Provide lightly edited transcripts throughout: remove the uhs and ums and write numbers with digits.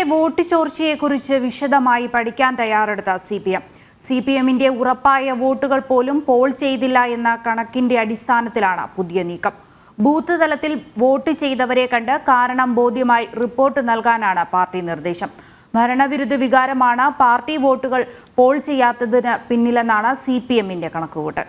Vote ചോർച്ചയെക്കുറിച്ച് വിശദമായി പഠിക്കാൻ തയ്യാറെടുത്ത CPM ഉറപ്പായ വോട്ടുകൾ പോലും പോൾ ചെയ്തില്ല എന്ന കണക്കിന്റെ അടിസ്ഥാനത്തിലാണ് പുതിയ നീക്കം. ബൂത്ത് തലത്തിൽ വോട്ട് ചെയ്തവരെ കണ്ട് കാരണം ബോധ്യമായി റിപ്പോർട്ട് നൽകാനാണ് പാർട്ടി നിർദ്ദേശം. ഭരണവിരുദ്ധ വികാരമാണ് പാർട്ടി വോട്ടുകൾ പോൾ ചെയ്യാത്തതിന് പിന്നിലെന്നാണ് CPMന്റെ കണക്കുകൂട്ടൽ.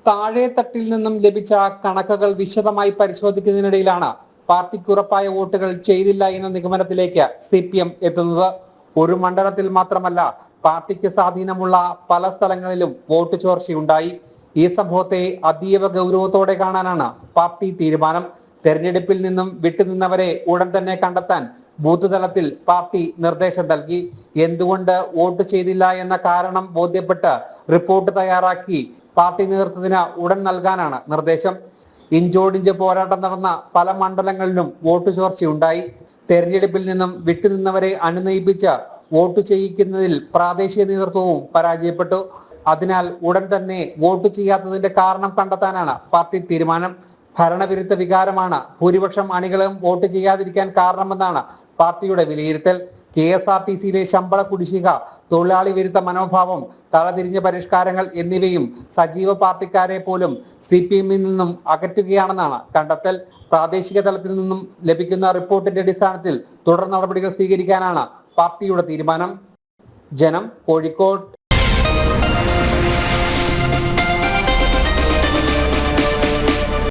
താഴെ തട്ടിൽ നിന്നും ലഭിച്ച കണക്കുകൾ വിശദമായി പരിശോധിക്കുന്നതിനിടയിലാണ് പാർട്ടിക്ക് ഉറപ്പായ വോട്ടുകൾ ചെയ്തില്ല എന്ന നിഗമനത്തിലേക്ക് CPM എത്തുന്നത്. ഒരു മണ്ഡലത്തിൽ മാത്രമല്ല, പാർട്ടിക്ക് സ്വാധീനമുള്ള പല സ്ഥലങ്ങളിലും വോട്ട് ചോർച്ചയുണ്ടായി. ഈ സംഭവത്തെ അതീവ ഗൗരവത്തോടെ കാണാനാണ് പാർട്ടി തീരുമാനം. തെരഞ്ഞെടുപ്പിൽ നിന്നും വിട്ടുനിന്നവരെ ഉടൻ തന്നെ കണ്ടെത്താൻ ബൂത്ത് തലത്തിൽ പാർട്ടി നിർദ്ദേശം നൽകി. എന്തുകൊണ്ട് വോട്ട് ചെയ്തില്ല എന്ന കാരണം ബോധ്യപ്പെട്ട് റിപ്പോർട്ട് തയ്യാറാക്കി പാർട്ടി നേതൃത്വത്തിന് ഉടൻ നൽകാനാണ് നിർദ്ദേശം. ഇഞ്ചോടിഞ്ച് പോരാട്ടം നടന്ന പല മണ്ഡലങ്ങളിലും വോട്ട് ചോർച്ചയുണ്ടായി. തെരഞ്ഞെടുപ്പിൽ നിന്നും വിട്ടുനിന്നവരെ അനുനയിപ്പിച്ച് വോട്ട് ചെയ്യിക്കുന്നതിൽ പ്രാദേശിക നേതൃത്വവും പരാജയപ്പെട്ടു. അതിനാൽ ഉടൻ തന്നെ വോട്ട് ചെയ്യാത്തതിന്റെ കാരണം കണ്ടെത്താനാണ് പാർട്ടി തീരുമാനം. ഭരണവിരുദ്ധ വികാരമാണ് ഭൂരിപക്ഷം അണികളും വോട്ട് ചെയ്യാതിരിക്കാൻ കാരണമെന്നാണ് പാർട്ടിയുടെ വിലയിരുത്തൽ. KSRTCയിലെ ശമ്പള കുടിശ്ശിക, തൊഴിലാളി വിരുദ്ധ മനോഭാവം, തലതിരിഞ്ഞ പരിഷ്കാരങ്ങൾ എന്നിവയും സജീവ പാർട്ടിക്കാരെ പോലും CPMൽ നിന്നും അകറ്റുകയാണെന്നാണ് കണ്ടെത്തൽ. പ്രാദേശിക തലത്തിൽ നിന്നും ലഭിക്കുന്ന റിപ്പോർട്ടിന്റെ അടിസ്ഥാനത്തിൽ തുടർ നടപടികൾ സ്വീകരിക്കാനാണ് പാർട്ടിയുടെ തീരുമാനം. ജനം, കോഴിക്കോട്.